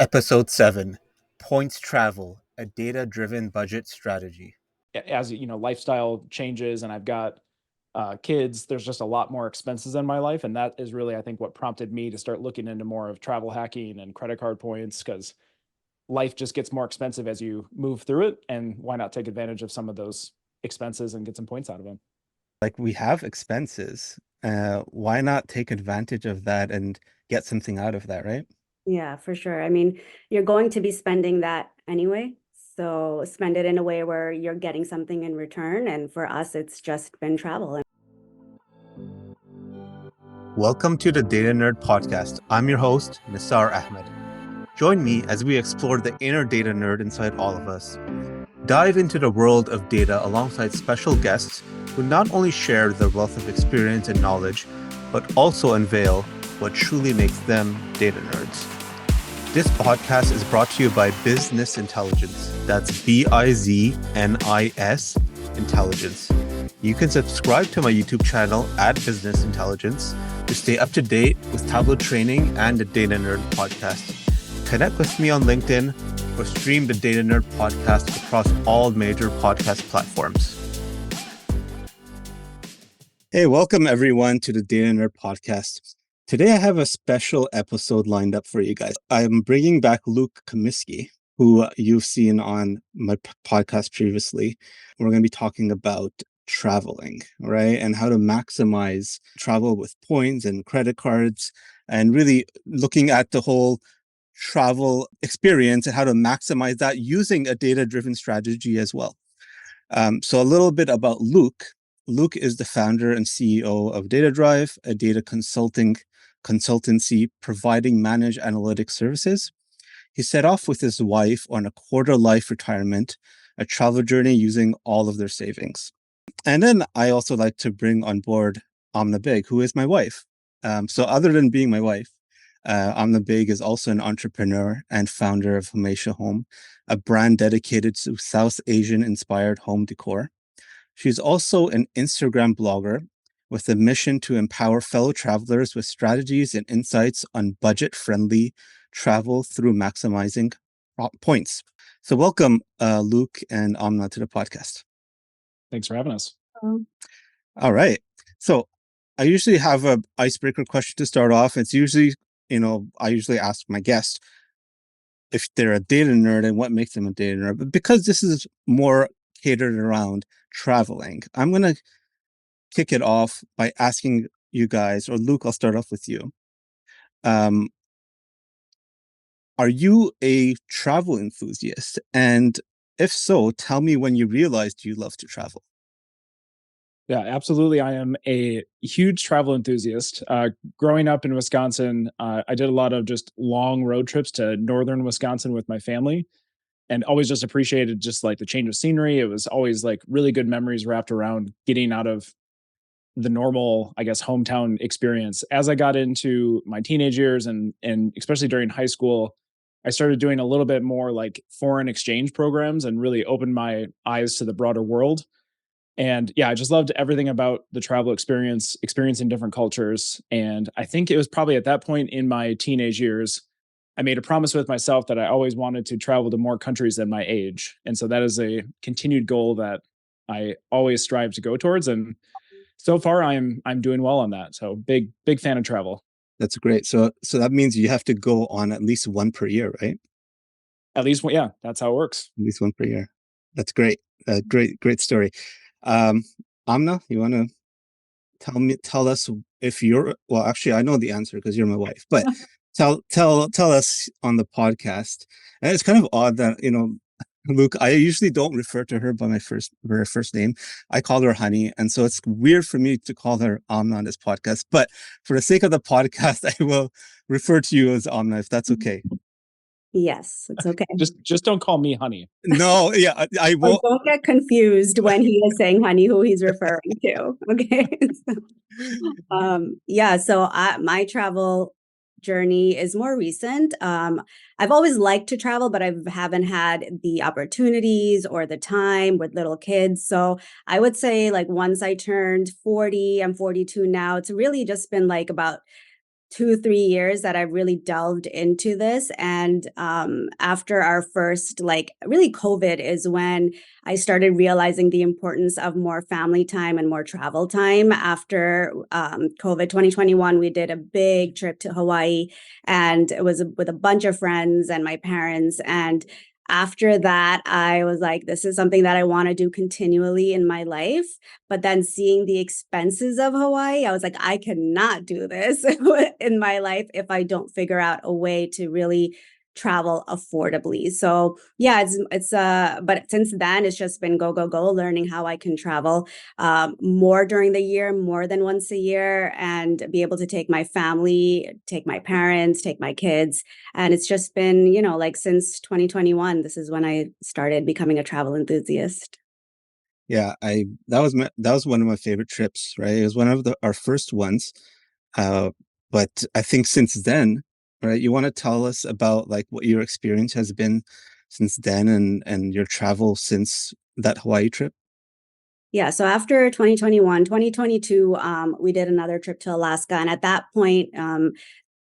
Episode 7 Points Travel, a data-driven budget strategy. As lifestyle changes and I've got kids, there's just a lot more expenses in my life, and that is really, I think, what prompted me to start looking into more of travel hacking and credit card points, because life just gets more expensive as you move through it, and why not take advantage of some of those expenses and get some points out of them. Like, we have expenses. Why not take advantage of that and get something out of that, right? Yeah, for sure. I mean, you're going to be spending that anyway. So spend it in a way where you're getting something in return. And for us, it's just been travel. Welcome to the Data Nerd Podcast. I'm your host, Nisar Ahmed. Join me as we explore the inner data nerd inside all of us. Dive into the world of data alongside special guests who not only share their wealth of experience and knowledge, but also unveil what truly makes them data nerds. This podcast is brought to you by Business Intelligence. That's Biznis Intelligence. You can subscribe to my YouTube channel at Business Intelligence to stay up to date with tableau training and the Data Nerd podcast. Connect with me on LinkedIn or stream the Data Nerd podcast across all major podcast platforms. Hey, welcome everyone to the Data Nerd podcast. Today I have a special episode lined up for you guys. I'm bringing back Luke Comiskey, who you've seen on my podcast previously. We're going to be talking about traveling, right? And how to maximize travel with points and credit cards, and really looking at the whole travel experience and how to maximize that using a data-driven strategy as well. So a little bit about Luke. Luke is the founder and CEO of Data Drive, a data consultancy providing managed analytics services. He set off with his wife on a quarter life retirement, a travel journey using all of their savings. And then I also like to bring on board Amna, who is my wife. So other than being my wife, Amna is also an entrepreneur and founder of Hamesha Home, a brand dedicated to South Asian inspired home decor. She's also an Instagram blogger with a mission to empower fellow travelers with strategies and insights on budget-friendly travel through maximizing points. So welcome, Luke and Amna, to the podcast. Thanks for having us. All right. So I usually have an icebreaker question to start off. It's usually, I usually ask my guest if they're a data nerd and what makes them a data nerd. But because this is more catered around traveling, I'm going to kick it off by asking you guys, or Luke, I'll start off with you. Are you a travel enthusiast? And if so, tell me when you realized you love to travel. Yeah, absolutely. I am a huge travel enthusiast. Growing up in Wisconsin, I did a lot of just long road trips to northern Wisconsin with my family, and always just appreciated just like the change of scenery. It was always like really good memories wrapped around getting out of the normal, I guess, hometown experience. As I got into my teenage years and especially during high school, I started doing a little bit more like foreign exchange programs and really opened my eyes to the broader world. And yeah, I just loved everything about the travel experience, experiencing different cultures. And I think it was probably at that point in my teenage years, I made a promise with myself that I always wanted to travel to more countries than my age. And so that is a continued goal that I always strive to go towards. And so far I'm doing well on that. So big fan of travel. That's great. So that means you have to go on at least one per year, right? At least one, yeah, that's how it works. At least one per year. That's great. Great story. Amna, you want to tell us if you're, well, actually, I know the answer because you're my wife, but tell us on the podcast. And it's kind of odd that, Luke, I usually don't refer to her by her first name. I call her Honey. And so it's weird for me to call her Amna on this podcast. But for the sake of the podcast, I will refer to you as Amna, if that's okay. Yes, it's okay. Just don't call me Honey. No, yeah, I won't. Don't get confused when he is saying Honey, who he's referring to. Okay. So my travel journey is more recent. I've always liked to travel, but I haven't had the opportunities or the time with little kids. So I would say like once I turned 40, I'm 42 now, it's really just been like about 2 3 years that I've really delved into this. And after our first, like, really COVID is when I started realizing the importance of more family time and more travel time. After COVID 2021, we did a big trip to Hawaii, and it was with a bunch of friends and my parents. And after that, I was like, this is something that I want to do continually in my life. But then seeing the expenses of Hawaii, I was like, I cannot do this in my life if I don't figure out a way to really travel affordably. So yeah, but since then it's just been go, go, go, learning how I can travel more during the year, more than once a year, and be able to take my family, take my parents, take my kids. And it's just been, like since 2021, this is when I started becoming a travel enthusiast. Yeah, that was one of my favorite trips, right? It was one of our first ones. Uh, but I think since then, right, you want to tell us about like what your experience has been since then and your travel since that Hawaii trip? Yeah, so after 2021, 2022, we did another trip to Alaska. And at that point,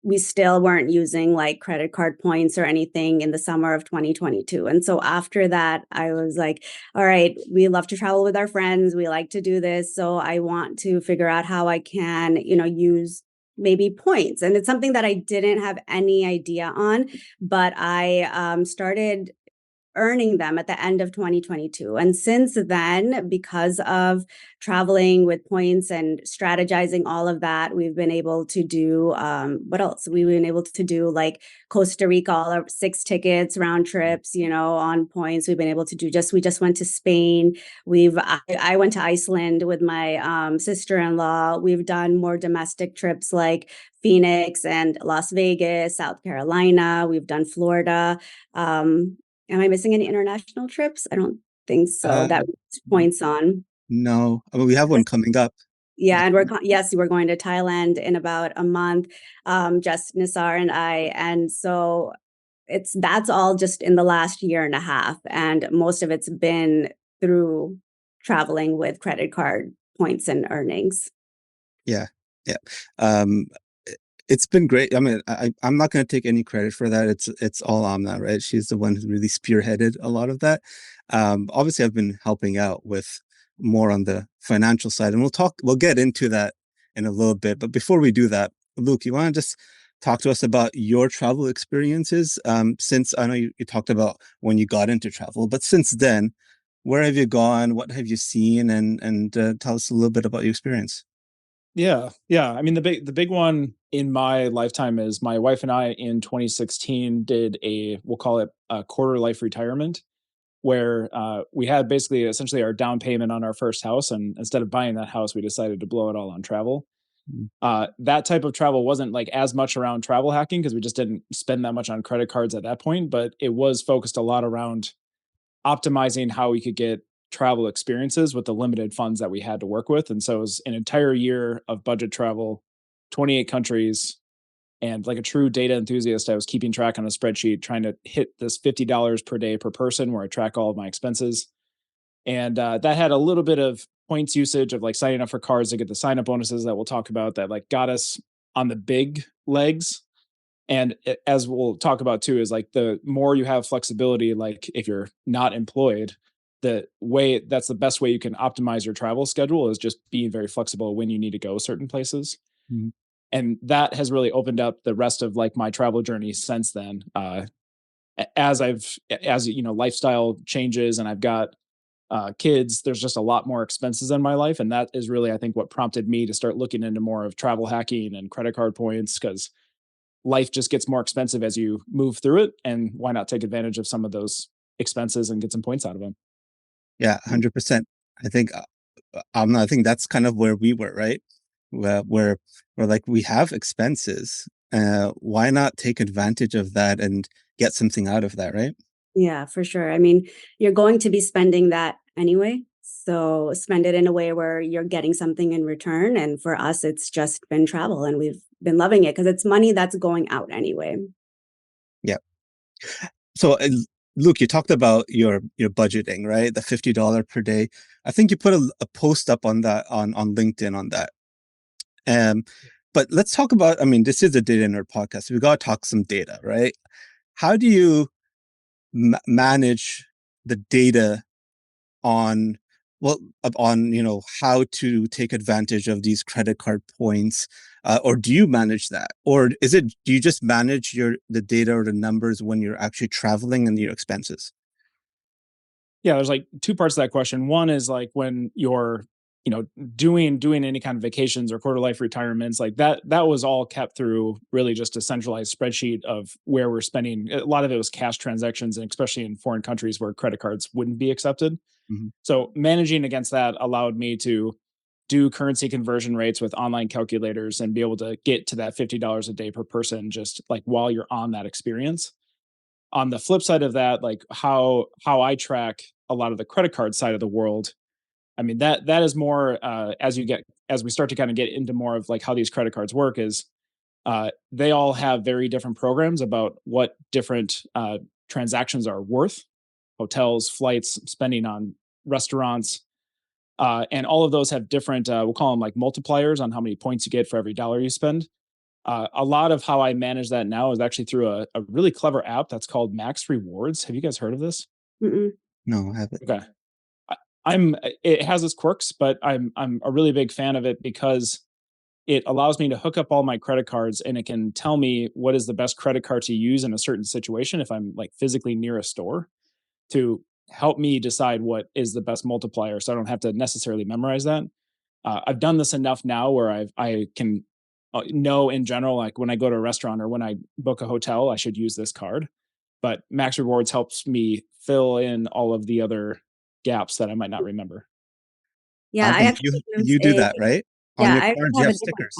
we still weren't using like credit card points or anything in the summer of 2022. And so after that, I was like, all right, we love to travel with our friends. We like to do this. So I want to figure out how I can, use maybe points. And it's something that I didn't have any idea on, but I started earning them at the end of 2022. And since then, because of traveling with points and strategizing all of that, we've been able to do what else? We've been able to do like Costa Rica, all our 6 tickets, round trips, on points. We've been able to do we just went to Spain. I went to Iceland with my sister-in-law. We've done more domestic trips like Phoenix and Las Vegas, South Carolina. We've done Florida. Am I missing any international trips? I don't think so. Uh, That points on. no, I mean, we have one coming up. Yeah, and yes, we're going to Thailand in about a month. Just Nisar and I, and so that's all just in the last year and a half, and most of it's been through traveling with credit card points and earnings. Yeah, yeah. Um, it's been great. I mean, I'm not going to take any credit for that. It's all Amna, right? She's the one who really spearheaded a lot of that. Obviously, I've been helping out with more on the financial side, and we'll get into that in a little bit. But before we do that, Luke, you want to just talk to us about your travel experiences? Since I know you talked about when you got into travel, but since then, where have you gone? What have you seen? And tell us a little bit about your experience. Yeah, yeah. I mean, the big one in my lifetime is my wife and I in 2016 did we'll call it a quarter life retirement, where we had basically essentially our down payment on our first house, and instead of buying that house, we decided to blow it all on travel. Mm. That type of travel wasn't like as much around travel hacking because we just didn't spend that much on credit cards at that point, but it was focused a lot around optimizing how we could get travel experiences with the limited funds that we had to work with. And so it was an entire year of budget travel, 28 countries. And like a true data enthusiast, I was keeping track on a spreadsheet, trying to hit this $50 per day per person where I track all of my expenses. And that had a little bit of points usage of like signing up for cards to get the sign up bonuses that we'll talk about that like got us on the big legs. And as we'll talk about too, is like the more you have flexibility, like if you're not employed, that's the best way you can optimize your travel schedule is just being very flexible when you need to go certain places. Mhm. And that has really opened up the rest of like my travel journey since then. As lifestyle changes and I've got kids, there's just a lot more expenses in my life. And that is really, I think, what prompted me to start looking into more of travel hacking and credit card points because life just gets more expensive as you move through it. And why not take advantage of some of those expenses and get some points out of them? Yeah, 100%. I think I think that's kind of where we were, right? Where like we have expenses. Why not take advantage of that and get something out of that, right? Yeah, for sure. I mean, you're going to be spending that anyway. So spend it in a way where you're getting something in return. And for us, it's just been travel and we've been loving it because it's money that's going out anyway. Yeah. So, Luke, you talked about your budgeting, right? The $50 per day. I think you put a post up on that on LinkedIn on that. But let's talk about, I mean, this is a data nerd podcast. We got to talk some data, right? How do you manage the data on, well, on, how to take advantage of these credit card points? Or do you manage that? Or do you just manage the data or the numbers when you're actually traveling and your expenses? Yeah, there's like two parts to that question. One is like when you're, doing any kind of vacations or quarter life retirements, like that was all kept through really just a centralized spreadsheet of where we're spending. A lot of it was cash transactions, and especially in foreign countries where credit cards wouldn't be accepted. Mm-hmm. So managing against that allowed me to do currency conversion rates with online calculators and be able to get to that $50 a day per person just like while you're on that experience. On the flip side of that, like how I track a lot of the credit card side of the world, I mean that is more as we start to kind of get into more of like how these credit cards work is they all have very different programs about what different transactions are worth, hotels, flights, spending on restaurants, and all of those have different we'll call them like multipliers on how many points you get for every dollar you spend. A lot of how I manage that now is actually through a really clever app that's called Max Rewards. Have you guys heard of this? Mm-mm. No, I haven't. Okay. I, I'm it has its quirks, but I'm a really big fan of it because it allows me to hook up all my credit cards and it can tell me what is the best credit card to use in a certain situation if I'm like physically near a store to help me decide what is the best multiplier so I don't have to necessarily memorize that. I've done this enough now where I can know in general, like when I go to a restaurant or when I book a hotel, I should use this card. But Max Rewards helps me fill in all of the other gaps that I might not remember. Yeah, I You actually use you do a that, right? On yeah, your I actually cards, you have a have different stickers.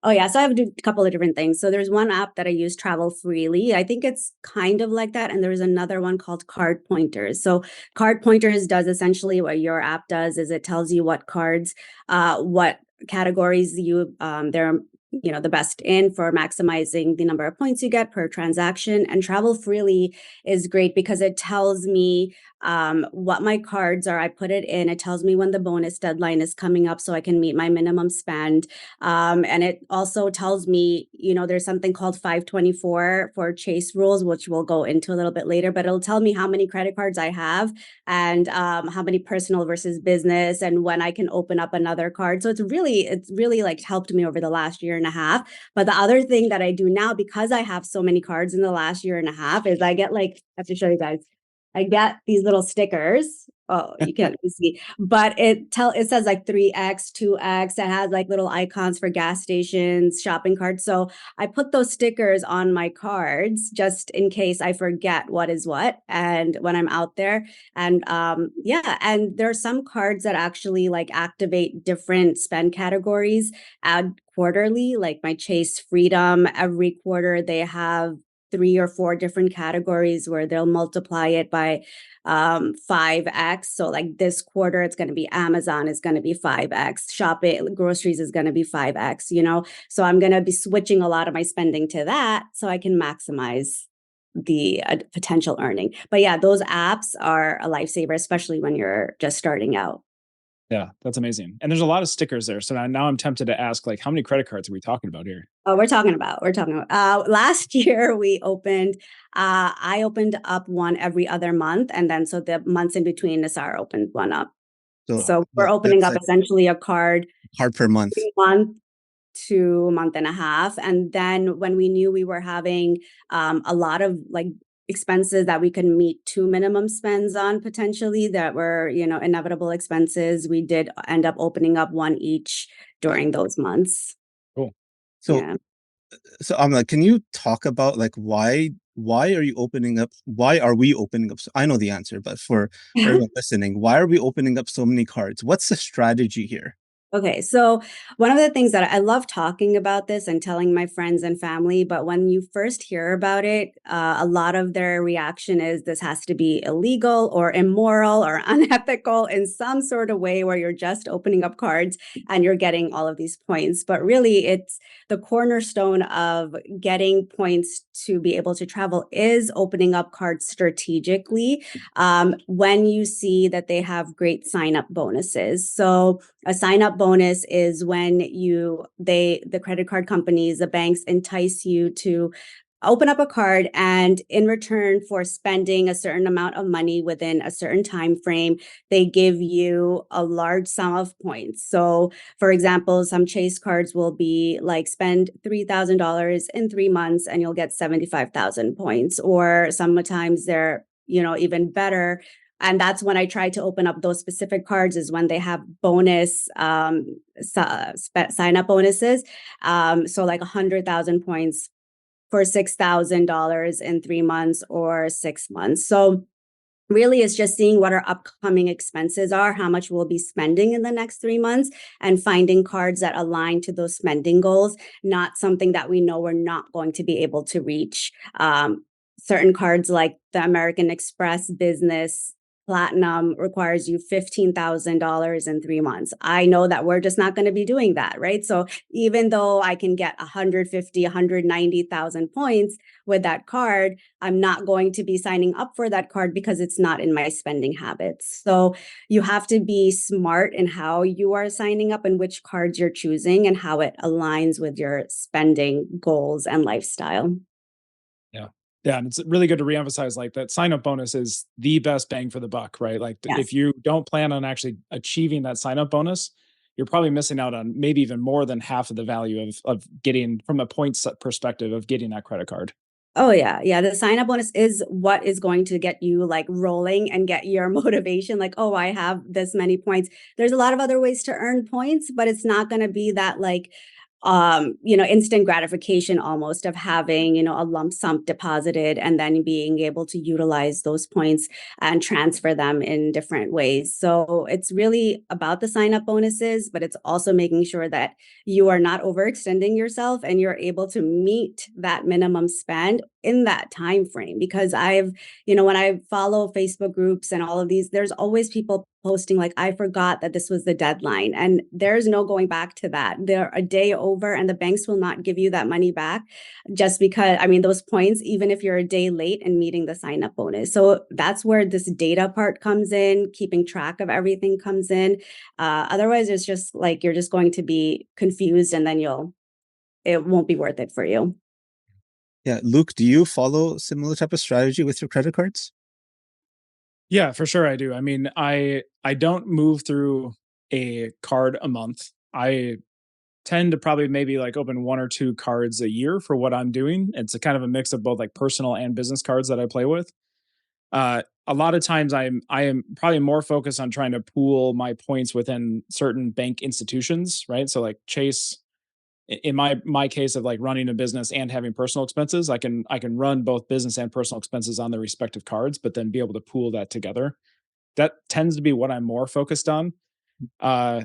Oh yeah, so I have a couple of different things. So there's one app that I use, Travel Freely. I think it's kind of like that, and there's another one called Card Pointers. So Card Pointers does essentially what your app does is it tells you what cards, what categories they're the best in for maximizing the number of points you get per transaction. And Travel Freely is great because it tells me what my cards are. I put it in. It tells me when the bonus deadline is coming up so I can meet my minimum spend. And it also tells me, there's something called 524 for Chase rules, which we'll go into a little bit later, but it'll tell me how many credit cards I have and how many personal versus business and when I can open up another card. So it's really like helped me over the last year and a half. But the other thing that I do now, because I have so many cards in the last year and a half, is I get I have to show you guys. I get these little stickers. Oh, you can't see, but it says like 3x, 2x. It has like little icons for gas stations, shopping carts. So I put those stickers on my cards just in case I forget what is what and when I'm out there. And yeah, and there are some cards that actually like activate different spend categories, add quarterly, like my Chase Freedom. Every quarter they have 3 or 4 different categories where they'll multiply it by 5x. So like this quarter, it's going to be Amazon is going to be 5x, shopping, groceries is going to be 5x. So I'm going to be switching a lot of my spending to that so I can maximize the potential earning. But yeah, those apps are a lifesaver, especially when you're just starting out. Yeah, that's amazing. And there's a lot of stickers there. So now I'm tempted to ask, like, how many credit cards are we talking about here? Oh, we're talking about last year I opened up one every other month. And then so the months in between, Nassar opened one up. So we're opening That's up like essentially a card card per month. every month to a month and a half. And then when we knew we were having a lot of like expenses that we could meet 2 minimum spends on potentially that were, inevitable expenses, we did end up opening up one each during those months. Cool. So Yeah. so I'm like, can you talk about like why are you opening up? Why are we opening up? I know the answer, but for everyone listening, why are we opening up so many cards? What's the strategy here? Okay, so one of the things that I love talking about this and telling my friends and family, but when you first hear about it, a lot of their reaction is this has to be illegal or immoral or unethical in some sort of way where you're just opening up cards and you're getting all of these points. But really, it's the cornerstone of getting points to be able to travel is opening up cards strategically when you see that they have great sign up bonuses. So a sign up bonus is when the credit card companies, the banks entice you to open up a card, and in return for spending a certain amount of money within a certain time frame, they give you a large sum of points. So for example, some Chase cards will be like spend $3,000 in 3 months and you'll get 75,000 points, or sometimes they're even better. And that's when I try to open up those specific cards, is when they have bonus sign up bonuses. So like 100,000 points for $6,000 in 3 months or 6 months. So really, it's just seeing what our upcoming expenses are, how much we'll be spending in the next 3 months, and finding cards that align to those spending goals, not something that we know we're not going to be able to reach. Certain cards like the American Express Business Platinum requires you $15,000 in 3 months. I know that we're just not going to be doing that, right? So even though I can get 150, 190,000 points with that card, I'm not going to be signing up for that card because it's not in my spending habits. So you have to be smart in how you are signing up and which cards you're choosing and how it aligns with your spending goals and lifestyle. Yeah. Yeah, and it's really good to reemphasize like that sign up bonus is the best bang for the buck, right? Like if Yes. you don't plan on actually achieving that sign up bonus, you're probably missing out on maybe even more than half of the value of getting from a points perspective of getting that credit card. Oh yeah. Yeah. The sign up bonus is what is going to get you like rolling and get your motivation. Like, oh, I have this many points. There's a lot of other ways to earn points, but it's not going to be that like instant gratification almost of having, a lump sum deposited and then being able to utilize those points and transfer them in different ways. So it's really about the sign up bonuses, but it's also making sure that you are not overextending yourself and you're able to meet that minimum spend in that time frame. Because when I follow Facebook groups and all of these, there's always people posting like, I forgot that this was the deadline, and there's no going back to that. They're a day over and the banks will not give you that money back just because, those points, even if you're a day late and meeting the sign up bonus. So that's where this data part comes in, keeping track of everything comes in. Otherwise it's just like you're just going to be confused, and then it won't be worth it for you. Yeah, Luke, do you follow similar type of strategy with your credit cards? Yeah, for sure I do. I mean, I don't move through a card a month. I tend to probably maybe like open one or two cards a year for what I'm doing. It's a kind of a mix of both like personal and business cards that I play with. A lot of times I am probably more focused on trying to pool my points within certain bank institutions, right? So like Chase, in my case of like running a business and having personal expenses, I can run both business and personal expenses on their respective cards, but then be able to pool that together. That tends to be what I'm more focused on. Uh,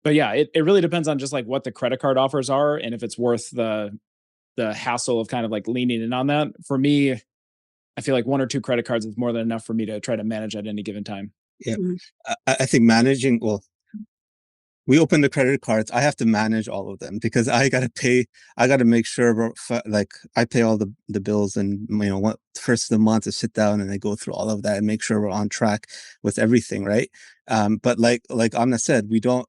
but yeah, it really depends on just like what the credit card offers are and if it's worth the hassle of kind of like leaning in on that. For me, I feel like one or two credit cards is more than enough for me to try to manage at any given time. Yeah. Mhm. I think managing, well, we open the credit cards. I have to manage all of them because I got to pay. I got to make sure, like, I pay all the bills, and what first of the month to sit down and I go through all of that and make sure we're on track with everything, right? But like Amna said, we don't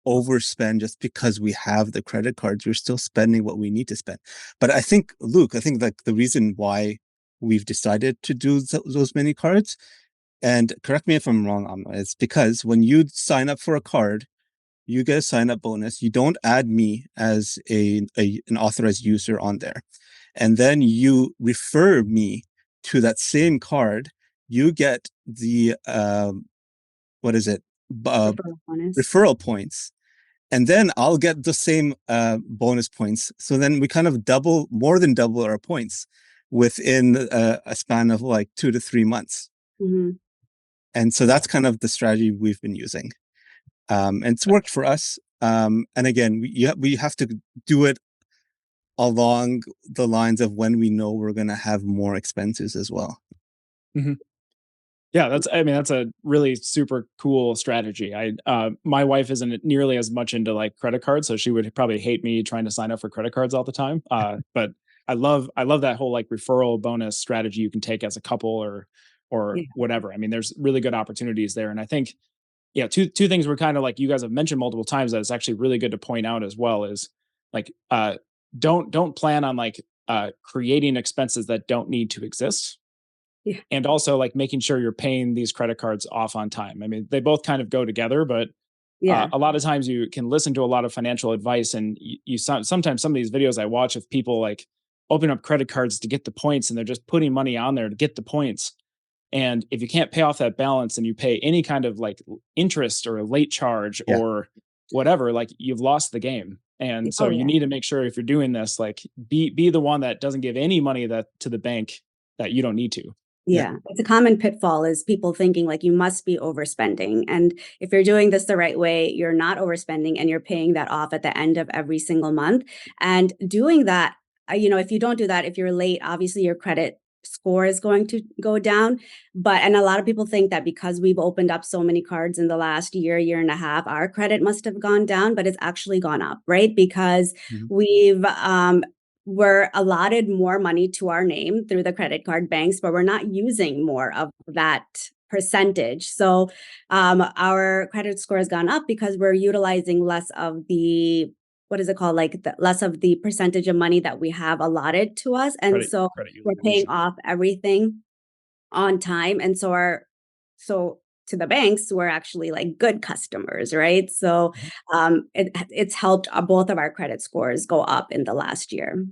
overspend just because we have the credit cards. We're still spending what we need to spend. But I think, Luke, like the reason why we've decided to do those many cards, and correct me if I'm wrong, Amna, it's because when you sign up for a card, you get a sign up bonus. You don't add me as an authorized user on there. And then you refer me to that same card. You get the, what is it? Referral bonus. Referral points. And then I'll get the same bonus points. So then we kind of more than double our points within a span of like 2 to 3 months. Mhm. And so that's kind of the strategy we've been using. And it's worked for us. And again, we have to do it along the lines of when we know we're going to have more expenses as well. Mm-hmm. Yeah, that's a really super cool strategy. My wife isn't nearly as much into like credit cards, so she would probably hate me trying to sign up for credit cards all the time. But I love that whole like referral bonus strategy you can take as a couple or Yeah. whatever. I mean, there's really good opportunities there, and I think yeah, two things were kind of like you guys have mentioned multiple times that it's actually really good to point out as well is like don't plan on like creating expenses that don't need to exist, Yeah. and also like making sure you're paying these credit cards off on time. I mean, they both kind of go together, but Yeah. a lot of times you can listen to a lot of financial advice, and sometimes some of these videos I watch of people like open up credit cards to get the points, and they're just putting money on there to get the points. And if you can't pay off that balance and you pay any kind of like interest or a late charge Yeah. or whatever, like you've lost the game. And so Oh you yeah. need to make sure if you're doing this, like be the one that doesn't give any money that to the bank that you don't need to. Yeah. Yeah, it's a common pitfall is people thinking like you must be overspending. And if you're doing this the right way, you're not overspending and you're paying that off at the end of every single month. And doing that, if you don't do that, if you're late, obviously your credit score is going to go down. And a lot of people think that because we've opened up so many cards in the last year and a half, our credit must have gone down, but it's actually gone up, right? Because Mhm. we've we're allotted more money to our name through the credit card banks, but we're not using more of that percentage. So our credit score has gone up because we're utilizing less of the what is it called? Like less of the percentage of money that we have allotted to us. And so Credit we're paying utilization. off everything on time. And so to the banks, we're actually like good customers, right? So Mhm. it's helped both of our credit scores go up in the last year.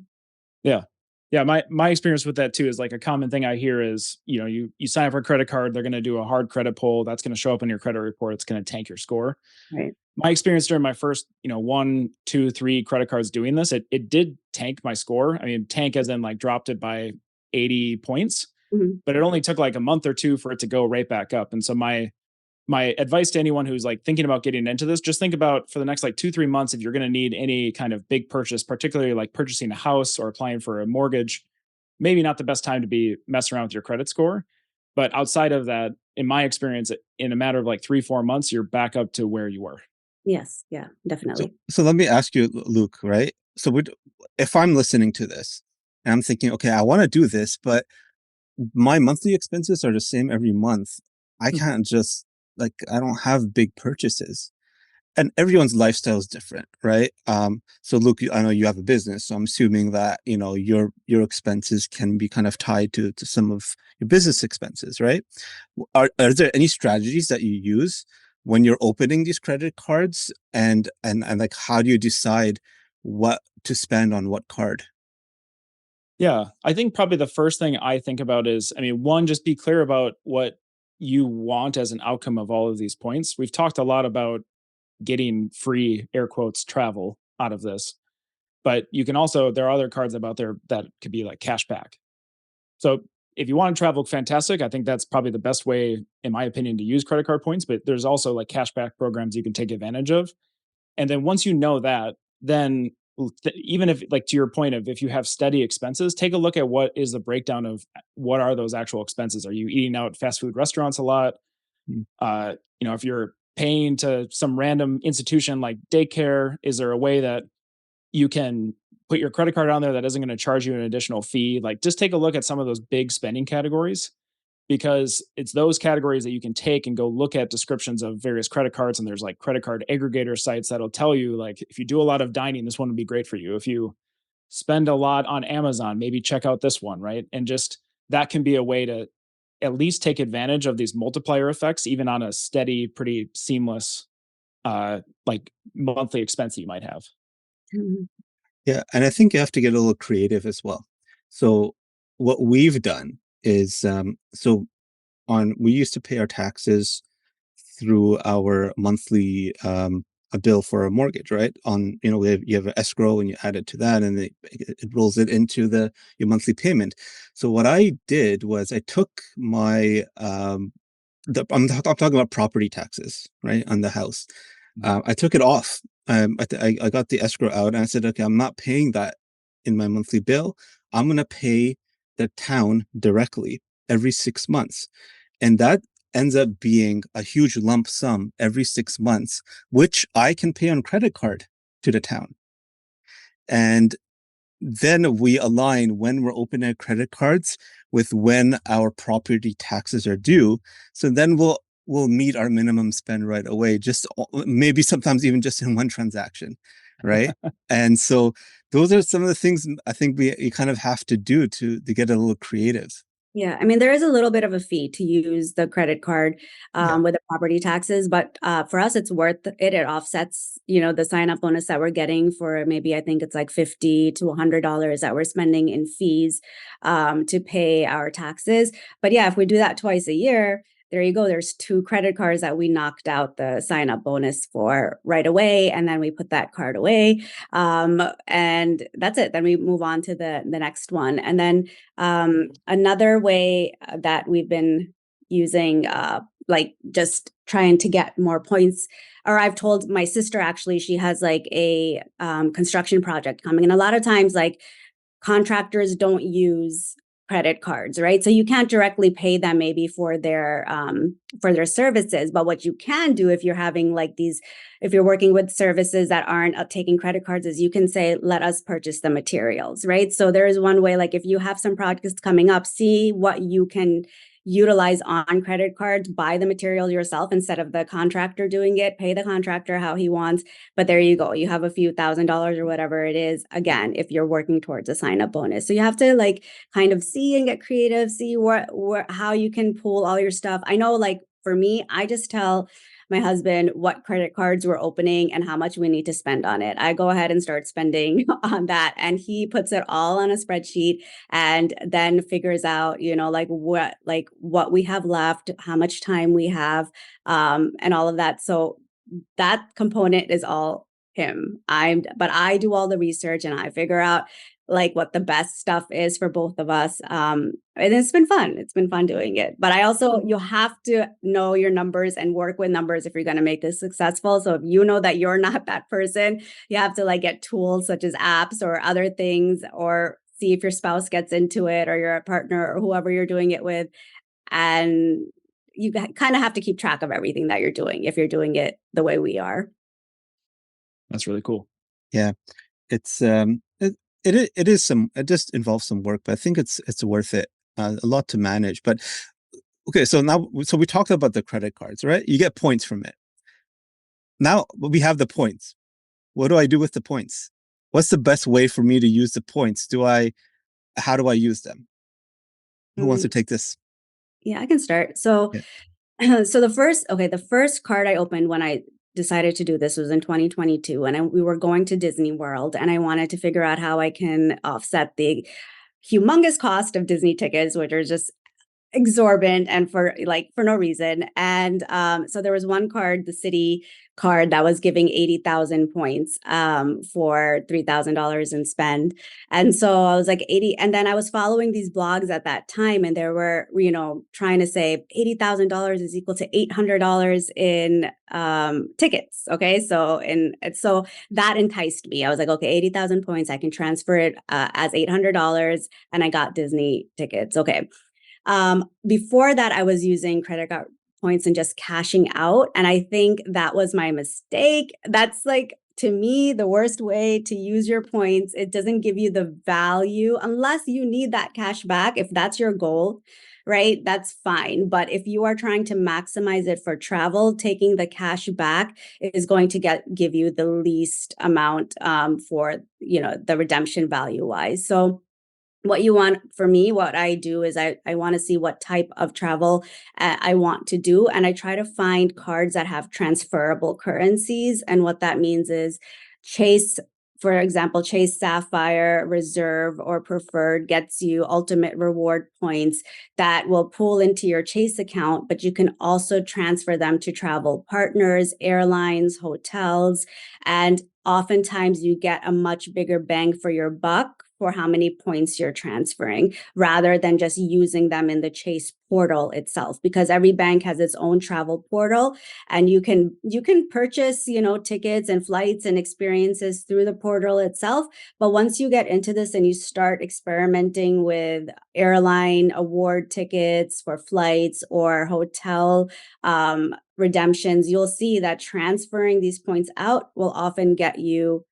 Yeah. Yeah, my experience with that too is like a common thing I hear is, you sign up for a credit card, they're going to do a hard credit pull, that's going to show up in your credit report, it's going to tank your score. Right. My experience during my first, one, two, three credit cards doing this, it did tank my score. I mean, tank as in like dropped it by 80 points, Mhm. but it only took like a month or two for it to go right back up. And so my advice to anyone who's like thinking about getting into this, just think about for the next like 2-3 months, if you're going to need any kind of big purchase, particularly like purchasing a house or applying for a mortgage, maybe not the best time to be messing around with your credit score. But outside of that, in my experience, in a matter of like 3-4 months, you're back up to where you were. Yes. Yeah, So, definitely. so let me ask you, Luke, right? So if I'm listening to this and I'm thinking, okay, I want to do this, but my monthly expenses are the same every month. I can't just I don't have big purchases. And everyone's lifestyle is different, right? So Luke, I know you have a business, so I'm assuming that your expenses can be kind of tied to some of your business expenses, right? Are there any strategies that you use when you're opening these credit cards, and like how do you decide what to spend on what card? Yeah, I think probably the first thing I think about is, I mean, one, just be clear about what you want as an outcome of all of these points. We've talked a lot about getting free air quotes travel out of this, but you can also, there are other cards out there that could be like cash back. So if you want to travel, fantastic. I think that's probably the best way, in my opinion, to use credit card points. But there's also like cash back programs you can take advantage of. And then once you know that, then even if, like, to your point of if you have steady expenses, take a look at what is the breakdown of what are those actual expenses. Are you eating out at fast food restaurants a lot? Mm. If you're paying to some random institution like daycare, is there a way that you can put your credit card on there that isn't going to charge you an additional fee? Like, just take a look at some of those big spending categories, because it's those categories that you can take and go look at descriptions of various credit cards. And there's like credit card aggregator sites that'll tell you, like, if you do a lot of dining, this one would be great for you. If you spend a lot on Amazon, maybe check out this one, right? And just that can be a way to at least take advantage of these multiplier effects, even on a steady, pretty seamless, like monthly expense that you might have. Mhm. Yeah, and I think you have to get a little creative as well. So what we've done is we used to pay our taxes through our monthly a bill for a mortgage, right? On you have an escrow and you add it to that, and it rolls it into your monthly payment. So what I did was I took my I'm talking about property taxes, right, on the house. I took it off. I got the escrow out and I said, okay, I'm not paying that in my monthly bill. I'm gonna pay the town directly every 6 months, and that ends up being a huge lump sum every 6 months, which I can pay on credit card to the town. And then we align when we're opening our credit cards with when our property taxes are due. So then will meet our minimum spend right away, just maybe sometimes even just in one transaction, right? And so those are some of the things I think you kind of have to do to get a little creative. Yeah, I mean, there is a little bit of a fee to use the credit card Yeah. with the property taxes, but for us, it's worth it. It offsets, the sign-up bonus that we're getting for maybe I think it's like $50 to $100 that we're spending in fees to pay our taxes. But yeah, if we do that twice a year, there you go. There's 2 credit cards that we knocked out the sign-up bonus for right away, and then we put that card away, and that's it. Then we move on to the next one, and then another way that we've been using, like just trying to get more points, or I've told my sister actually, she has like a construction project coming. And a lot of times, like contractors don't use credit cards, right? So you can't directly pay them maybe for their services, but what you can do if you're having like these, if you're working with services that aren't taking credit cards, is you can say, let us purchase the materials, right? So there is one way, like if you have some projects coming up, see what you can utilize on credit cards, buy the material yourself instead of the contractor doing it, pay the contractor how he wants. But there you go. You have a few $1,000s or whatever it is, again, if you're working towards a sign up bonus. So you have to like kind of see and get creative, see how you can pool all your stuff. I know, like for me, I just tell my husband what credit cards we're opening and how much we need to spend on it. I go ahead and start spending on that, and he puts it all on a spreadsheet and then figures out, like what we have left, how much time we have, and all of that. So that component is all him. But I do all the research and I figure out like what the best stuff is for both of us. And it's been fun. It's been fun doing it. But you have to know your numbers and work with numbers if you're going to make this successful. So if you know that you're not that person, you have to like get tools such as apps or other things, or see if your spouse gets into it or your partner or whoever you're doing it with. And you kind of have to keep track of everything that you're doing if you're doing it the way we are. That's really cool. Yeah, it's it just involves some work, but I think it's worth it. A lot to manage. But okay, so we talked about the credit cards, right? You get points from it. Now we have the points. What do I do with the points? What's the best way for me to use the points? How do I use them? Who wants to take this? Yeah, I can start. So, Yeah. so the first card I opened when I decided to do this was in 2022, and we were going to Disney World, and I wanted to figure out how I can offset the humongous cost of Disney tickets, which are just exorbitant and for no reason. And so there was one card, the city card, that was giving 80,000 points for $3,000 in spend. And so I was like 80. And then I was following these blogs at that time, and they were, trying to say $80,000 is equal to $800 in tickets. Okay. So that enticed me. I was like, okay, 80,000 points, I can transfer it as $800, and I got Disney tickets. Okay. Before that, I was using credit card points and just cashing out. And I think that was my mistake. That's like, to me, the worst way to use your points. It doesn't give you the value unless you need that cash back. If that's your goal, right? That's fine. But if you are trying to maximize it for travel, taking the cash back is going to give you the least amount for, the redemption value wise. So what you want for me, what I do is I want to see what type of travel I want to do. And I try to find cards that have transferable currencies. And what that means is Chase, for example, Chase Sapphire, Reserve, or Preferred gets you ultimate reward points that will pool into your Chase account, but you can also transfer them to travel partners, airlines, hotels, and oftentimes you get a much bigger bang for your buck for how many points you're transferring, rather than just using them in the Chase portal itself, because every bank has its own travel portal, and you can purchase, tickets and flights and experiences through the portal itself. But once you get into this and you start experimenting with airline award tickets for flights or hotel redemptions, you'll see that transferring these points out will often get you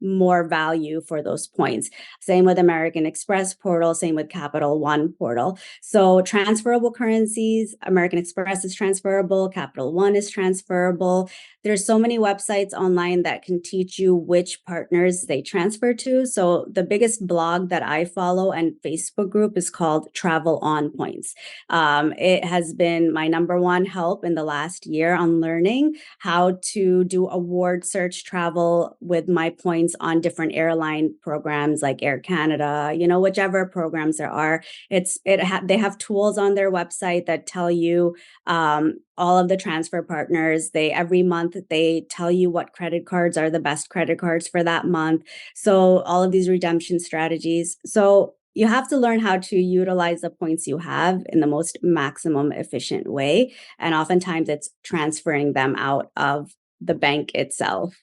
more value for those points. Same with American Express portal, same with Capital One portal. So transferable currencies, American Express is transferable, Capital One is transferable. There's so many websites online that can teach you which partners they transfer to. So the biggest blog that I follow and Facebook group is called Travel On Points. It has been my number one help in the last year on learning how to do award search travel with my points on different airline programs like Air Canada, whichever programs there are. They have tools on their website that tell you all of the transfer partners. Every month they tell you what credit cards are the best credit cards for that month. So all of these redemption strategies. So you have to learn how to utilize the points you have in the most maximum efficient way. And oftentimes it's transferring them out of the bank itself.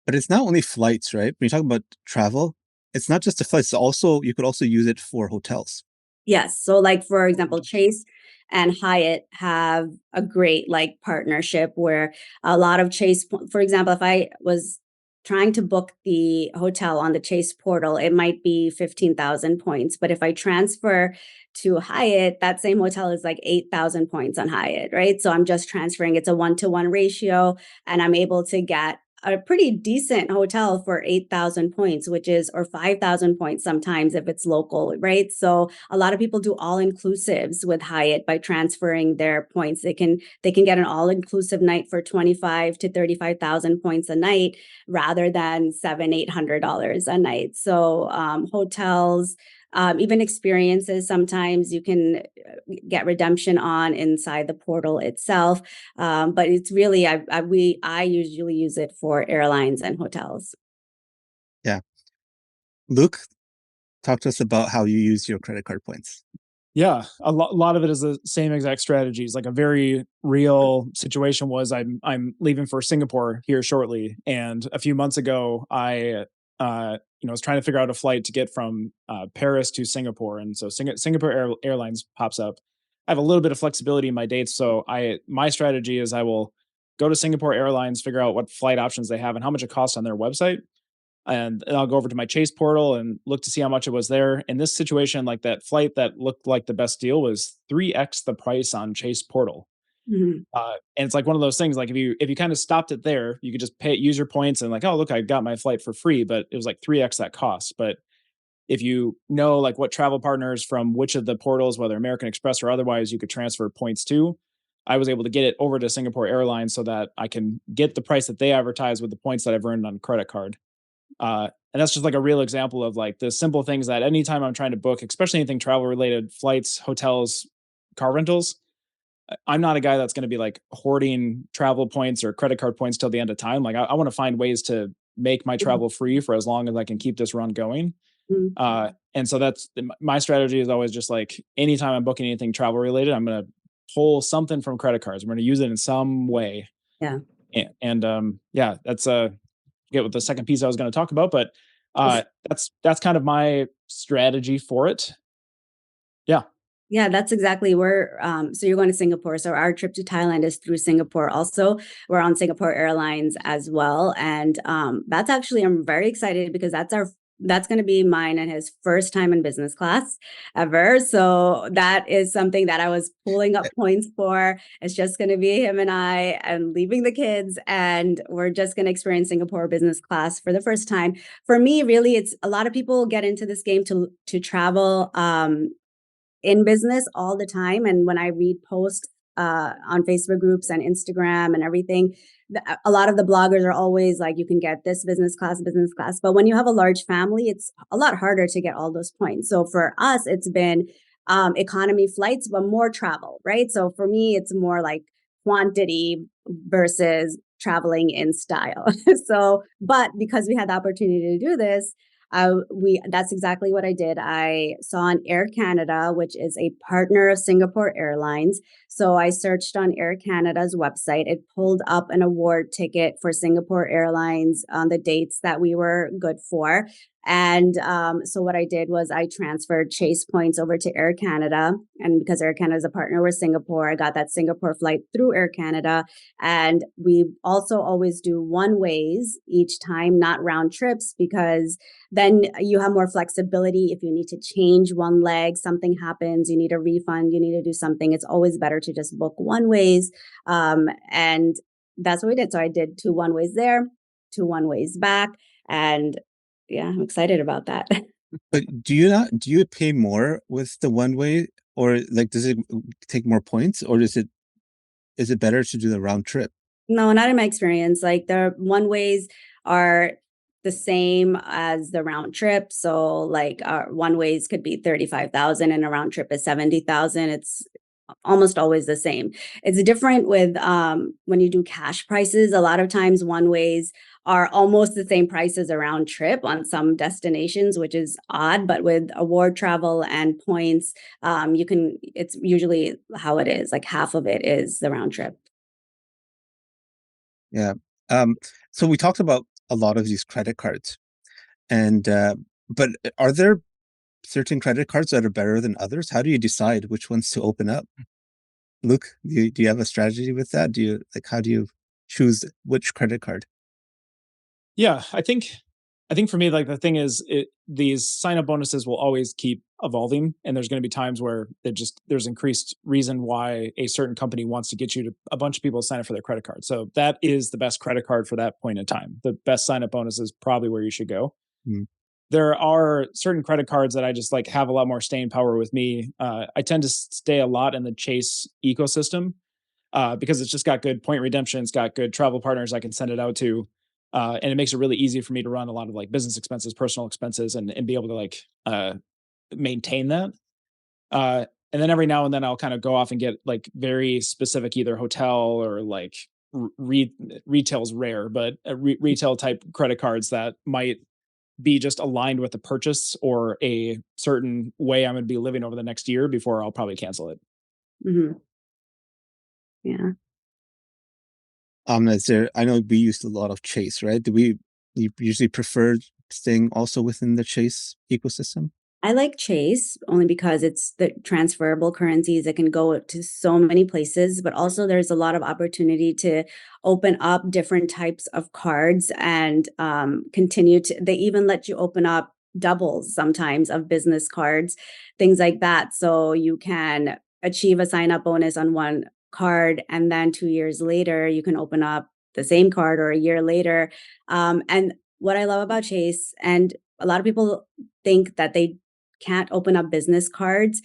But it's not only flights, right? When you talk about travel, it's not just the flights. You could also use it for hotels. Yes. So like, for example, Chase and Hyatt have a great partnership where a lot of Chase, for example, if I was trying to book the hotel on the Chase portal, it might be 15,000 points. But if I transfer to Hyatt, that same hotel is like 8,000 points on Hyatt, right? So I'm just transferring. It's a 1-to-1 ratio, and I'm able to get a pretty decent hotel for 8,000 points, or 5,000 points sometimes if it's local, right? So a lot of people do all inclusives with Hyatt by transferring their points. They can get an all inclusive night for 25 to 35,000 points a night rather than $700-800 a night. So hotels, even experiences, sometimes you can get redemption on inside the portal itself. But it's really, I usually use it for airlines and hotels. Yeah. Luke, talk to us about how you use your credit card points. Yeah, a lot of it is the same exact strategies. Like a very real situation was I'm leaving for Singapore here shortly, and a few months ago I was trying to figure out a flight to get from Paris to Singapore, and so Singapore Airlines pops up. I have a little bit of flexibility in my dates, so my strategy is I will go to Singapore Airlines, figure out what flight options they have and how much it costs on their website, and I'll go over to my Chase portal and look to see how much it was there. In this situation, like that flight that looked like the best deal was 3x the price on Chase portal. Mhm. And it's like one of those things. Like if you kind of stopped it there, you could just use your points and like, oh look, I got my flight for free, but it was like 3x that cost. But if you know like what travel partners from which of the portals, whether American Express or otherwise, you could transfer points to, I was able to get it over to Singapore Airlines so that I can get the price that they advertise with the points that I've earned on credit card. And that's just like a real example of like the simple things that anytime I'm trying to book, especially anything travel related, flights, hotels, car rentals, I'm not a guy that's going to be like hoarding travel points or credit card points till the end of time. Like I want to find ways to make my travel free for as long as I can keep this run going. Mhm. And so that's my strategy is always just like anytime I'm booking anything travel related, I'm going to pull something from credit cards. I'm going to use it in some way. Yeah. Yeah, that's forget what the second piece I was going to talk about, but that's kind of my strategy for it. Yeah. Yeah, that's exactly where. So you're going to Singapore. So our trip to Thailand is through Singapore. Also, we're on Singapore Airlines as well, and that's actually I'm very excited because that's going to be mine and his first time in business class ever. So that is something that I was pulling up points for. It's just going to be him and I, and leaving the kids, and we're just going to experience Singapore business class for the first time. For me, really, it's a lot of people get into this game to travel. In business all the time. And when I read posts on Facebook groups and Instagram and everything, a lot of the bloggers are always like, you can get this business class. But when you have a large family, it's a lot harder to get all those points. So for us, it's been economy flights, but more travel, right? So for me, it's more like quantity versus traveling in style. So, but because we had the opportunity to do this, that's exactly what I did. I saw on Air Canada, which is a partner of Singapore Airlines. So I searched on Air Canada's website. It pulled up an award ticket for Singapore Airlines on the dates that we were good for. And so what I did was I transferred Chase points over to Air Canada. And because Air Canada is a partner with Singapore, I got that Singapore flight through Air Canada. And we also always do one ways each time, not round trips, because then you have more flexibility. If you need to change one leg, something happens, you need a refund, you need to do something, it's always better to just book one ways. And that's what we did. So I did 2 one ways there, 2 1 ways back. And yeah, I'm excited about that. But do you pay more with the one way, or like does it take more points, or is it better to do the round trip? No, not in my experience. Like the one ways are the same as the round trip. So like one ways could be 35,000 and a round trip is 70,000. It's almost always the same. It's different with when you do cash prices. A lot of times one ways are almost the same price as a round trip on some destinations, which is odd. But with award travel and points, it's usually how it is. Like half of it is the round trip. Yeah. So we talked about a lot of these credit cards, and but are there certain credit cards that are better than others? How do you decide which ones to open up? Luke, do you have a strategy with that? How do you choose which credit card? Yeah, I think for me, like the thing is, these sign up bonuses will always keep evolving, and there's going to be times where there's increased reason why a certain company wants to get you to a bunch of people to sign up for their credit card. So that is the best credit card for that point in time. The best sign up bonus is probably where you should go. Mm. There are certain credit cards that I just like have a lot more staying power with me. I tend to stay a lot in the Chase ecosystem because it's just got good point redemption. It's got good travel partners I can send it out to. And it makes it really easy for me to run a lot of like business expenses, personal expenses, and be able to like maintain that. And then every now and then I'll kind of go off and get like very specific, either hotel or like retail's rare, but retail type credit cards that might be just aligned with the purchase or a certain way I'm going to be living over the next year before I'll probably cancel it. Hmm. Yeah. I know we used a lot of Chase, right? You usually prefer staying also within the Chase ecosystem? I like Chase only because it's the transferable currencies that can go to so many places, but also there's a lot of opportunity to open up different types of cards and continue to, they even let you open up doubles sometimes of business cards, things like that. So you can achieve a sign up bonus on one card, and then 2 years later, you can open up the same card or a year later. And what I love about Chase, and a lot of people think that they can't open up business cards,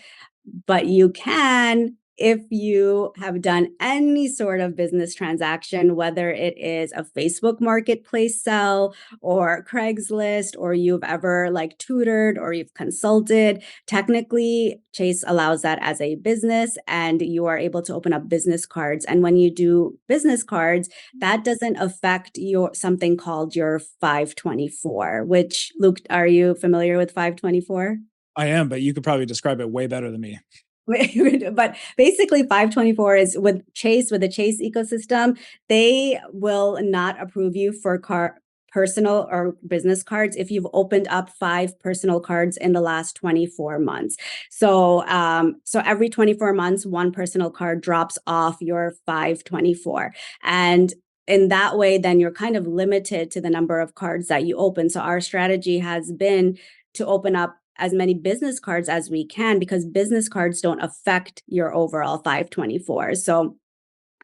but you can if you have done any sort of business transaction, whether it is a Facebook marketplace sell or Craigslist, or you've ever like tutored or you've consulted. Technically, Chase allows that as a business, and you are able to open up business cards. And when you do business cards, that doesn't affect your something called your 524, which, Luke, are you familiar with 524? I am, but you could probably describe it way better than me. But basically 524 is with the Chase ecosystem, they will not approve you for personal or business cards if you've opened up 5 personal cards in the last 24 months. So every 24 months, one personal card drops off your 524. And in that way, then you're kind of limited to the number of cards that you open. So our strategy has been to open up as many business cards as we can, because business cards don't affect your overall 524. So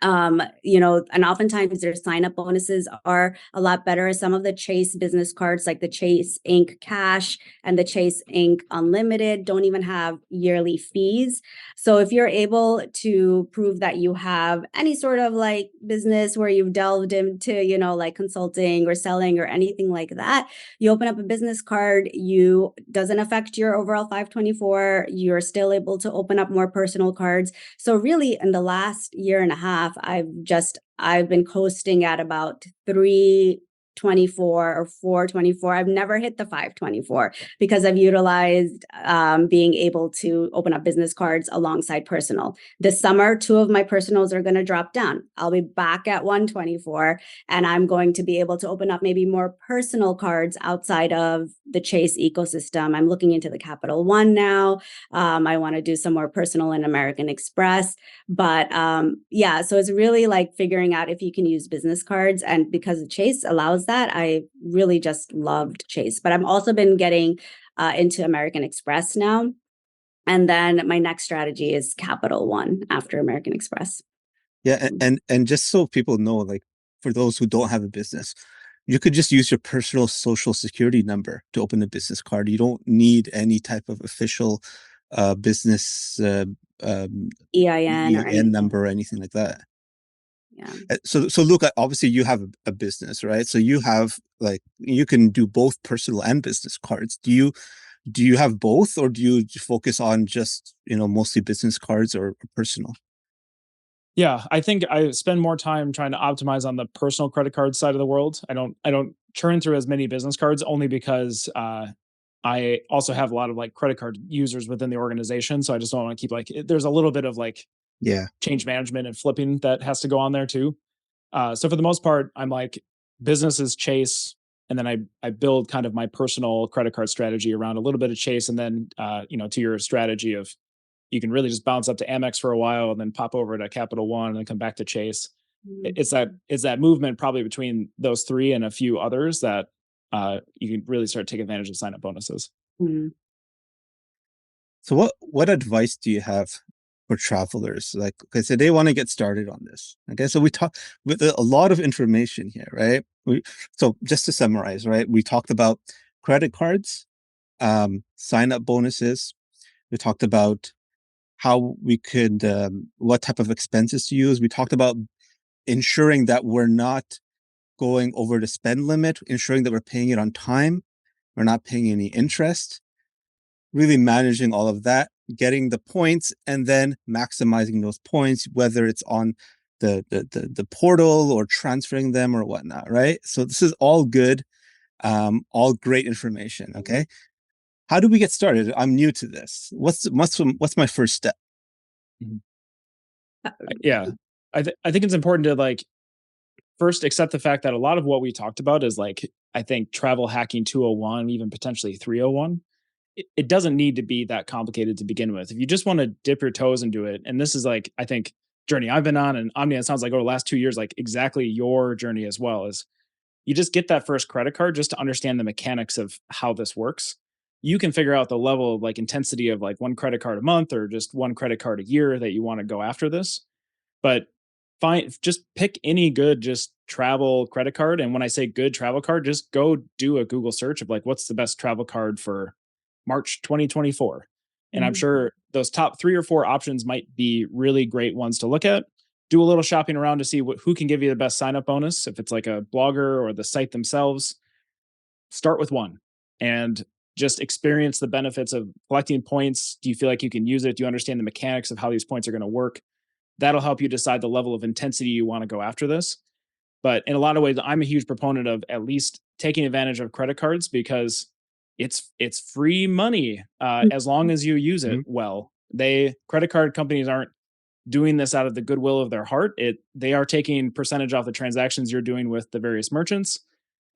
and oftentimes their sign up bonuses are a lot better. Some of the Chase business cards, like the Chase Inc. Cash and the Chase Inc. Unlimited, don't even have yearly fees. So if you're able to prove that you have any sort of like business where you've delved into, like consulting or selling or anything like that, you open up a business card, you doesn't affect your overall 524. You're still able to open up more personal cards. So really, in the last year and a half, I've been coasting at about 524 or 424. I've never hit the 524 because I've utilized being able to open up business cards alongside personal. This summer, 2 of my personals are going to drop down. I'll be back at 124, and I'm going to be able to open up maybe more personal cards outside of the Chase ecosystem. I'm looking into the Capital One now. I want to do some more personal in American Express. But yeah, so it's really like figuring out if you can use business cards. And because Chase allows that, I really just loved Chase. But I've also been getting into American Express now. And then my next strategy is Capital One after American Express. Yeah, and just so people know, like for those who don't have a business, you could just use your personal social security number to open a business card. You don't need any type of official business EIN or EIN anything. number or anything like that. Yeah. So Luke, obviously you have a business, right? So you have like you can do both personal and business cards. Do you have both, or do you focus on just mostly business cards or personal? Yeah, I think I spend more time trying to optimize on the personal credit card side of the world. I don't churn through as many business cards only because I also have a lot of like credit card users within the organization. So I just don't want to keep like there's a little bit of like Yeah. change management and flipping that has to go on there too. So for the most part, I'm like business is Chase, and then I build kind of my personal credit card strategy around a little bit of Chase, and then to your strategy of you can really just bounce up to Amex for a while and then pop over to Capital One and then come back to Chase. It's that movement probably between those three and a few others that you can really start to take advantage of sign up bonuses. Mm-hmm. So what advice do you have for travelers? Like, because they want to get started on this. Okay, so we talk with a lot of information here, right? So just to summarize, right? We talked about credit cards, sign up bonuses. We talked about how we could, what type of expenses to use. We talked about ensuring that we're not going over the spend limit, ensuring that we're paying it on time, we're not paying any interest, really managing all of that, getting the points, and then maximizing those points, whether it's on the portal or transferring them or whatnot, right? So this is all good, all great information. Okay, how do we get started? I'm new to this. What's my first step? Yeah, I think it's important to like first accept the fact that a lot of what we talked about is like I think travel hacking 201, even potentially 301. It doesn't need to be that complicated to begin with. If you just want to dip your toes into it, and this is like I think journey I've been on, and Omnia, it sounds like over the last 2 years, like exactly your journey as well, is you just get that first credit card just to understand the mechanics of how this works. You can figure out the level of like intensity of like one credit card a month or just one credit card a year that you want to go after this. But just pick any good just travel credit card. And when I say good travel card, just go do a Google search of like what's the best travel card for March 2024. And I'm sure those top 3 or 4 options might be really great ones to look at. Do a little shopping around to see who can give you the best sign up bonus. If it's like a blogger or the site themselves, start with one and just experience the benefits of collecting points. Do you feel like you can use it? Do you understand the mechanics of how these points are going to work? That'll help you decide the level of intensity you want to go after this. But in a lot of ways, I'm a huge proponent of at least taking advantage of credit cards because it's free money as long as you use it well. Credit card companies aren't doing this out of the goodwill of their heart. They are taking percentage off the transactions you're doing with the various merchants,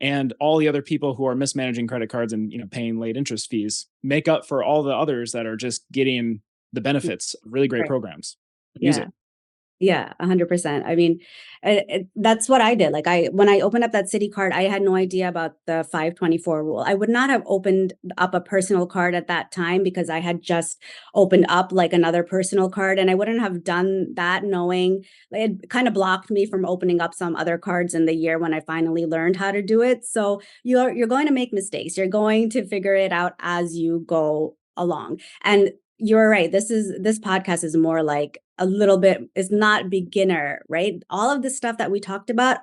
and all the other people who are mismanaging credit cards and paying late interest fees make up for all the others that are just getting the benefits of really great programs. Use it. Yeah, 100%. I mean, that's what I did. Like when I opened up that Citi card, I had no idea about the 524 rule. I would not have opened up a personal card at that time because I had just opened up like another personal card, and I wouldn't have done that knowing it kind of blocked me from opening up some other cards in the year when I finally learned how to do it. So you're going to make mistakes. You're going to figure it out as you go along. And you're right. This podcast is more like a little bit, it's not beginner, right? All of the stuff that we talked about,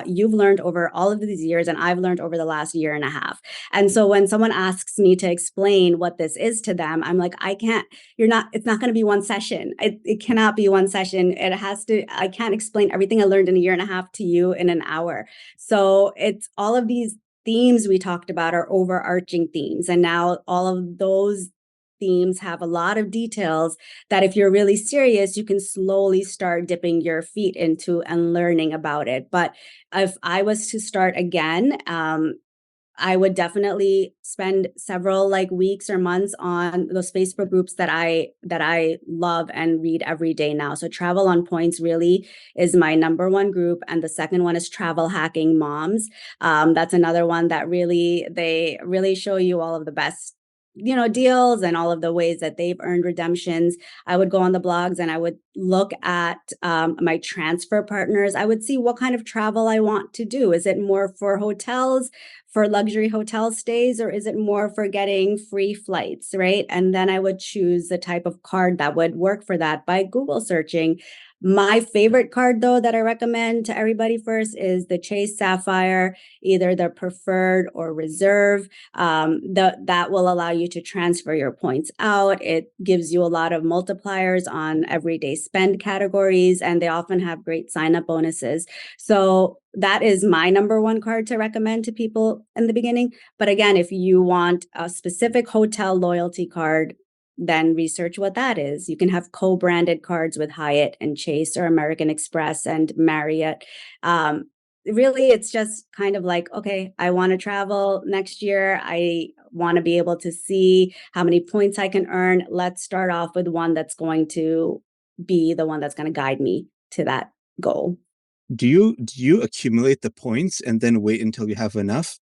you've learned over all of these years, and I've learned over the last year and a half. And so when someone asks me to explain what this is to them, I'm like, I can't, it's not going to be one session. It cannot be one session. I can't explain everything I learned in a year and a half to you in an hour. So it's all of these themes we talked about are overarching themes. And now all of those themes have a lot of details that if you're really serious, you can slowly start dipping your feet into and learning about it. But if I was to start again, I would definitely spend several like weeks or months on those Facebook groups that I love and read every day now. So Travel on Points really is my number one group, and the second one is Travel Hacking Moms. That's another one that they really show you all of the best deals and all of the ways that they've earned redemptions. I would go on the blogs and I would look at my transfer partners. I would see what kind of travel I want to do. Is it more for hotels, for luxury hotel stays, or is it more for getting free flights, right? And then I would choose the type of card that would work for that by Google searching. My favorite card, though, that I recommend to everybody first is the Chase Sapphire, either the preferred or reserve. That will allow you to transfer your points out. It gives you a lot of multipliers on everyday spend categories, and they often have great sign-up bonuses. So that is my number one card to recommend to people in the beginning. But again, if you want a specific hotel loyalty card, then research what that is. You can have co-branded cards with Hyatt and Chase or American Express and Marriott. Really, it's just kind of like, okay, I want to travel next year. I want to be able to see how many points I can earn. Let's start off with one that's going to be the one that's going to guide me to that goal. Do you accumulate the points and then wait until you have enough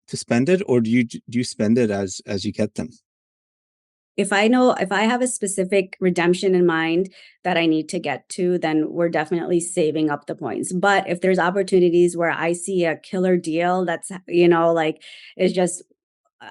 to spend it, or do you spend it as you get them? If I have a specific redemption in mind that I need to get to, then we're definitely saving up the points. But if there's opportunities where I see a killer deal that's, like is just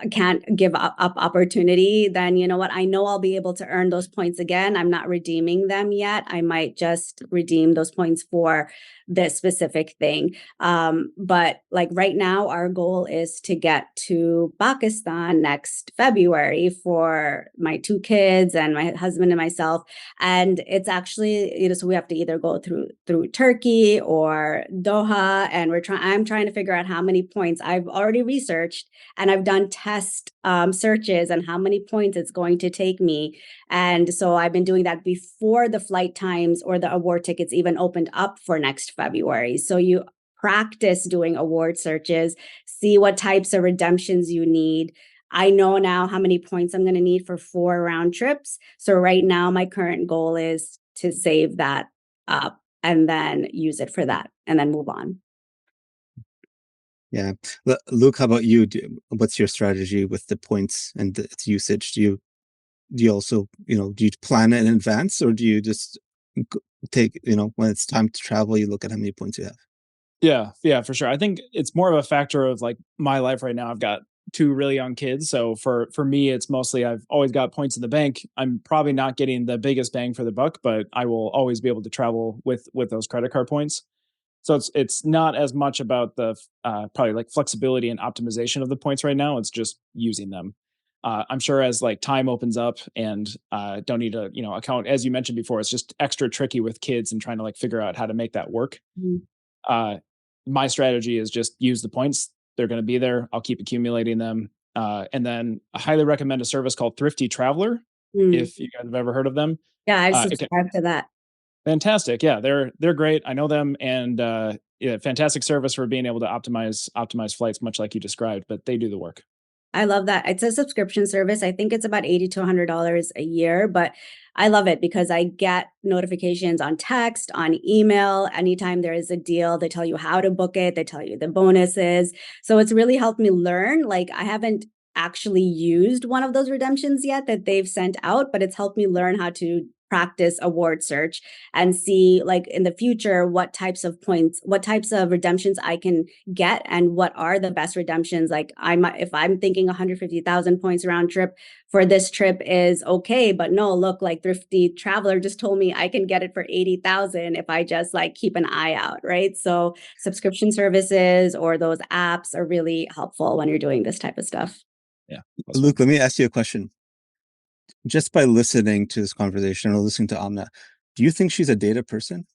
can't give up opportunity, then you know what? I know I'll be able to earn those points again. I'm not redeeming them yet. I might just redeem those points for this specific thing. But like right now, our goal is to get to Pakistan next February for my two kids and my husband and myself. And it's actually, so we have to either go through Turkey or Doha, and I'm trying to figure out how many points. I've already researched and I've done test searches and how many points it's going to take me. And so I've been doing that before the flight times or the award tickets even opened up for next February. So you practice doing award searches, see what types of redemptions you need. I know now how many points I'm going to need for 4 round trips. So right now, my current goal is to save that up and then use it for that and then move on. Yeah. Luke, how about you? What's your strategy with the points and its usage? Do you also, do you plan in advance, or do you just take, when it's time to travel, you look at how many points you have? Yeah, for sure. I think it's more of a factor of like my life right now. I've got 2 really young kids. So for me, it's mostly I've always got points in the bank. I'm probably not getting the biggest bang for the buck, but I will always be able to travel with those credit card points. So it's not as much about the probably like flexibility and optimization of the points right now. It's just using them. I'm sure as like time opens up and don't need to account, as you mentioned before, it's just extra tricky with kids and trying to like figure out how to make that work. Mm-hmm. My strategy is just use the points. They're going to be there. I'll keep accumulating them. And then I highly recommend a service called Thrifty Traveler. If you guys have ever heard of them. Yeah, I've subscribed to that. Fantastic. Yeah, they're great. I know them, and yeah, fantastic service for being able to optimize flights, much like you described, but they do the work. I love that. It's a subscription service. I think it's about $80 to $100 a year, but I love it because I get notifications on text, on email. Anytime there is a deal, they tell you how to book it. They tell you the bonuses. So it's really helped me learn. Like I haven't actually used one of those redemptions yet that they've sent out, but it's helped me learn how to practice a word search and see like in the future what types of points, what types of redemptions I can get and what are the best redemptions. Like if I'm thinking 150,000 points round trip for this trip is okay, but no, look, like Thrifty Traveler just told me I can get it for 80,000 if I just like keep an eye out, right? So subscription services or those apps are really helpful when you're doing this type of stuff. Yeah. Luke, let me ask you a question. Just by listening to this conversation or listening to Amna, do you think she's a data person?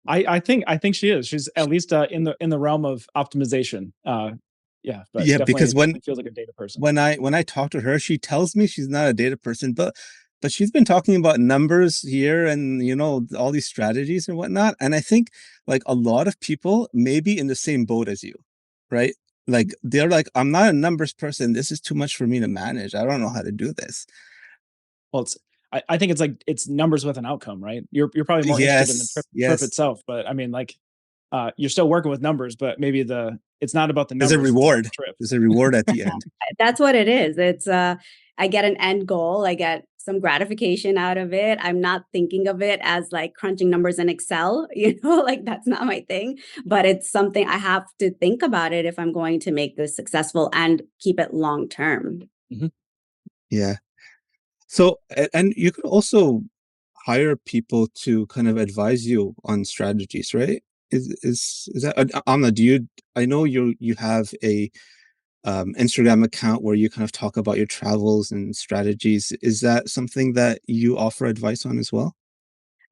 I think she is. She's at least in the realm of optimization. Yeah, but Yeah, because definitely feels like a data person. when I talk to her, she tells me she's not a data person, but she's been talking about numbers here and all these strategies and whatnot. And I think like a lot of people may be in the same boat as you, right? Like they're like, I'm not a numbers person. This is too much for me to manage. I don't know how to do this. Well, I think it's like it's numbers with an outcome, right? You're probably more interested in the trip itself, but I mean, like, you're still working with numbers, but maybe it's not about the numbers. There's a reward. The trip. There's a reward at the end. That's what it is. It's I get an end goal. I get some gratification out of it. I'm not thinking of it as like crunching numbers in Excel, like that's not my thing, but it's something I have to think about it if I'm going to make this successful and keep it long term. Mm-hmm. Yeah. So, and you could also hire people to kind of advise you on strategies, right? Is that Amna? I know you have a Instagram account where you kind of talk about your travels and strategies. Is that something that you offer advice on as well?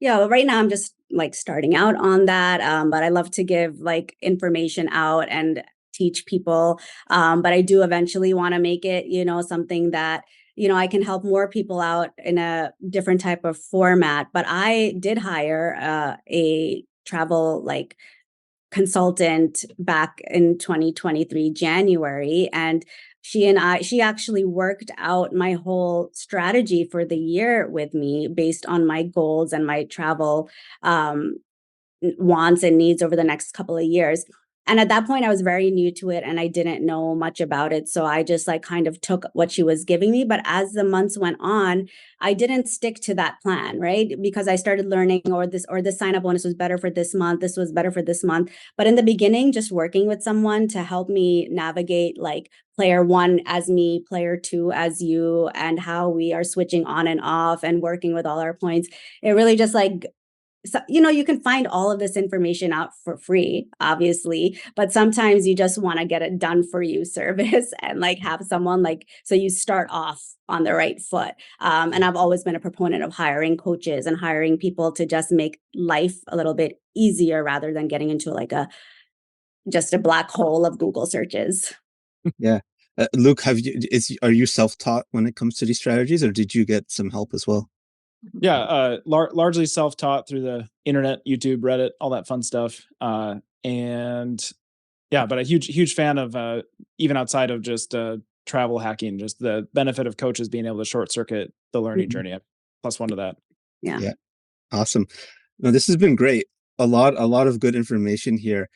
Yeah, well, right now I'm just like starting out on that, but I love to give like information out and teach people. But I do eventually want to make it, something that I can help more people out in a different type of format. But I did hire a travel like consultant back in 2023 January, and she actually worked out my whole strategy for the year with me based on my goals and my travel wants and needs over the next couple of years. And at that point, I was very new to it and I didn't know much about it. So I just like kind of took what she was giving me. But as the months went on, I didn't stick to that plan, right? Because I started learning, or this sign up bonus was better for this month. This was better for this month. But in the beginning, just working with someone to help me navigate like player one as me, player two as you, and how we are switching on and off and working with all our points. It really just like, so, you can find all of this information out for free, obviously, but sometimes you just want to get it done for you service and like have someone like, so you start off on the right foot. And I've always been a proponent of hiring coaches and hiring people to just make life a little bit easier rather than getting into like just a black hole of Google searches. Yeah. Luke, are you self-taught when it comes to these strategies, or did you get some help as well? Yeah, largely self-taught through the internet, YouTube, Reddit, all that fun stuff. And yeah, but a huge fan of even outside of just travel hacking, just the benefit of coaches being able to short circuit the learning journey. Plus one to that. Yeah. Awesome. No, this has been great. A lot of good information here.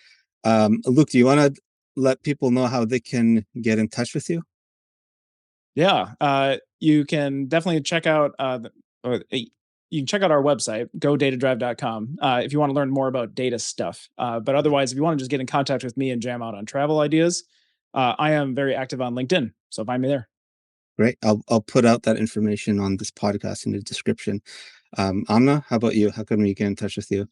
Luke, do you want to let people know how they can get in touch with you? Yeah, you can definitely check out you can check out our website, godatadrive.com, if you want to learn more about data stuff. But otherwise, if you want to just get in contact with me and jam out on travel ideas, I am very active on LinkedIn. So find me there. Great. I'll put out that information on this podcast in the description. Amna, how about you? How can we get in touch with you?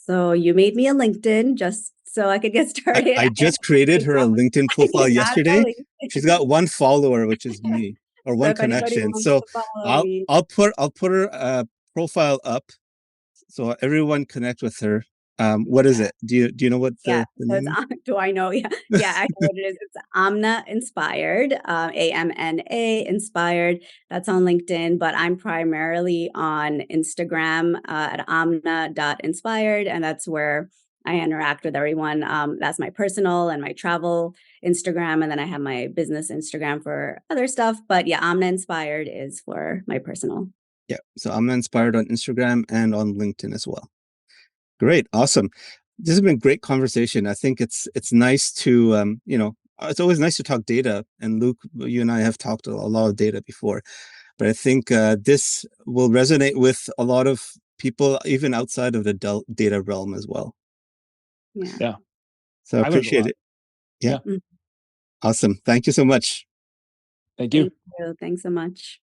So you made me a LinkedIn just so I could get started. I just created her a LinkedIn profile yesterday. She's got one follower, which is me, or one connection. So I'll put her profile up so everyone connect with her. What is it? Do you know what the name is? Do I know? Yeah. Yeah, I know what it is. It's Amna Inspired, AMNA Inspired. That's on LinkedIn, but I'm primarily on Instagram at amna.inspired, and that's where I interact with everyone. That's my personal and my travel Instagram, and then I have my business Instagram for other stuff. But yeah, Amna Inspired is for my personal. Yeah, so Amna Inspired on Instagram and on LinkedIn as well. Great, awesome. This has been a great conversation. I think it's nice to it's always nice to talk data. And Luke, you and I have talked a lot of data before. but I think this will resonate with a lot of people, even outside of the data realm as well. Yeah. Yeah. So I I learned a appreciate lot. it. Yeah. Yeah. Awesome. Thank you so much. Thank you. Thank you. Thanks so much.